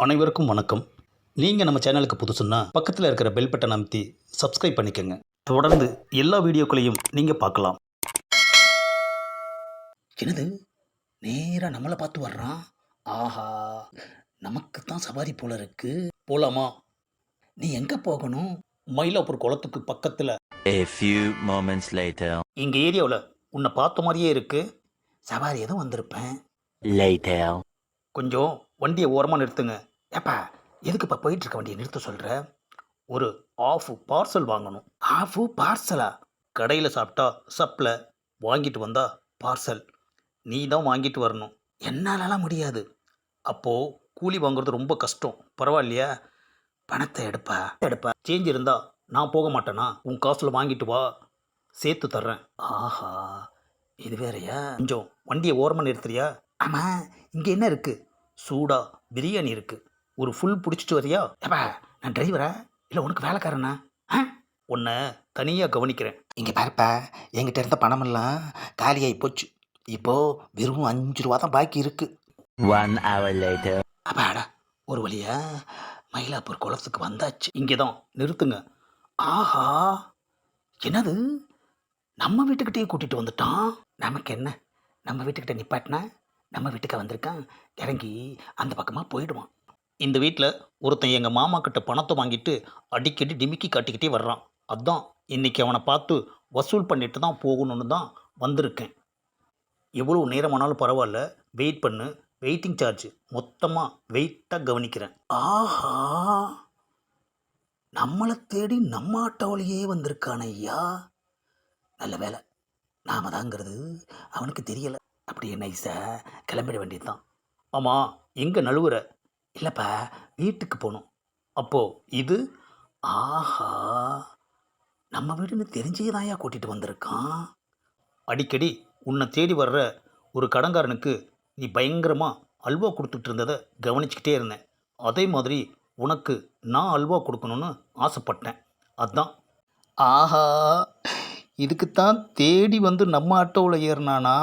அனைவருக்கும் வணக்கம். நீங்கள் நம்ம சேனலுக்கு புதுசுன்னா பக்கத்தில் இருக்கிற பெல் பட்டனை அமைத்தி சப்ஸ்கிரைப் பண்ணிக்கோங்க. தொடர்ந்து எல்லா வீடியோக்களையும் நீங்கள் பார்க்கலாம். என்னது நேராக நம்மளை பார்த்து வர்றான்? ஆஹா, நமக்கு தான் சவாரி போல இருக்கு. போலாமா? நீ எங்கே போகணும்? மயிலாப்பூர் குளத்துக்கு பக்கத்தில். A few moments later. எங்கள் ஏரியாவில் உன்னை பார்த்த மாதிரியே இருக்கு. சவாரி எதுவும் வந்திருப்பேன். Later. கொஞ்சம் வண்டியை ஓரமாக நிறுத்துங்க. ஏப்பா, எதுக்குப்பா போயிட்டுருக்க வண்டியை நிறுத்த சொல்கிற? ஒரு ஆஃப் பார்சல் வாங்கணும். ஆஃபு பார்சலா? கடையில் சாப்பிட்டா சப்பில், வாங்கிட்டு வந்தா பார்சல். நீ தான் வாங்கிட்டு வரணும். என்னாலலாம் முடியாது. அப்போது கூலி வாங்குறது ரொம்ப கஷ்டம். பரவாயில்லையா? பணத்தை எடுப்பா. சேஞ்ச் இருந்தா நான் போக மாட்டேனா? உன் காசில் வாங்கிட்டு வா, சேர்த்து தர்றேன். ஆஹா, இது வேறையா? கொஞ்சம் வண்டியை ஓரமாக நிறுத்துறியா? ஆமாம், இங்கே என்ன இருக்குது? சூடா பிரியாணி இருக்குது. ஒரு ஃபுல் பிடிச்சிட்டு வரியா? ஏப்பா, நான் டிரைவரா இல்லை உனக்கு வேலைக்காரனா? ஆ, உன்னை தனியாக கவனிக்கிறேன். இங்கே பாருப்பா, என்கிட்ட இருந்த பணமெல்லாம் காலியாகி போச்சு. இப்போது வெறும் 5 ரூபா தான் பாக்கி இருக்குது. 1 hour later. அப்பாடா, ஒரு வழியா மயிலாப்பூர் குளத்துக்கு வந்தாச்சு. இங்கே தான் நிறுத்துங்க. ஆஹா, என்னது நம்ம வீட்டுக்கிட்டே கூட்டிகிட்டு வந்துட்டான். நமக்கு என்ன, நம்ம வீட்டுக்கிட்ட நிப்பாட்டினா நம்ம வீட்டுக்கு வந்திருக்கான், இறங்கி அந்த பக்கமாக போயிடுவான். இந்த வீட்டில் ஒருத்தன் எங்கள் மாமா கிட்ட பணத்தை வாங்கிட்டு அடிக்கடி டிமிக்கி காட்டிக்கிட்டே வர்றான். அதான் இன்னைக்கு அவனை பார்த்து வசூல் பண்ணிட்டு தான் போகணுன்னு தான் வந்திருக்கேன். எவ்வளோ நேரமானாலும் பரவாயில்ல, வெயிட் பண்ணு. வெயிட்டிங் சார்ஜ் மொத்தமாக வெயிட்டாக கவனிக்கிறேன். ஆஹா, நம்மளை தேடி நம்ம ஆட்டோவிலேயே வந்திருக்கான ஐயா. நல்ல வேலை, நாம தாங்கிறது அவனுக்கு தெரியலை. அப்படியே நைஸாக கிளம்பிட வேண்டியது தான். ஆமாம், எங்கே நழுவுற? இல்லைப்பா, வீட்டுக்கு போகணும். அப்போது இது, ஆஹா, நம்ம வீடுன்னு தெரிஞ்சே தான்யா கூட்டிகிட்டு வந்திருக்கான். அடிக்கடி உன்னை தேடி வர்ற ஒரு கடங்காரனுக்கு நீ பயங்கரமாக அல்வா கொடுத்துட்டு இருந்ததை கவனிச்சுக்கிட்டே இருந்தேன். அதே மாதிரி உனக்கு நான் அல்வா கொடுக்கணுன்னு ஆசைப்பட்டேன். அதான். ஆஹா, இதுக்குத்தான் தேடி வந்து நம்ம ஆட்டோவில் ஏறினானா?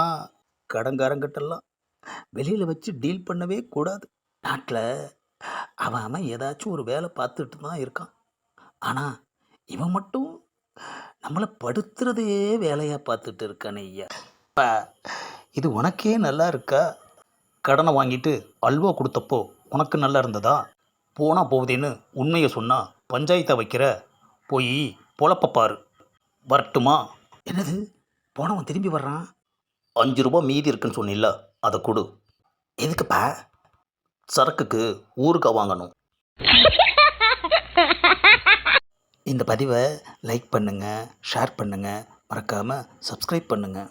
கடங்காரங்கிட்டெல்லாம் வெளியில் வச்சு டீல் பண்ணவே கூடாது. நாட்டில் அவன் ஏதாச்சும் ஒரு வேலை பார்த்துட்டு தான் இருக்கான். ஆனால் இவன் மட்டும் நம்மளை படுத்துறதே வேலையாக பார்த்துட்டு இருக்கானே ஐயா. அப்பா, இது உனக்கே நல்லா இருக்கா? கடனை வாங்கிட்டு அல்வா கொடுத்தப்போ உனக்கு நல்லா இருந்ததா? போனால் போகுதேன்னு உண்மையை சொன்னால் பஞ்சாயத்தை வைக்கிற. போய் பொழப்ப பாரு. வரட்டுமா? என்னது, போனவன் திரும்பி வர்றான். 5 ரூபா மீதி இருக்குன்னு சொன்னில்ல, அதை கொடு. எதுக்குப்பா? சரக்குக்கு ஊறுகாய் வாங்கணும். இந்த பதிவை லைக் பண்ணுங்கள், ஷேர் பண்ணுங்கள், மறக்காமல் சப்ஸ்கிரைப் பண்ணுங்கள்.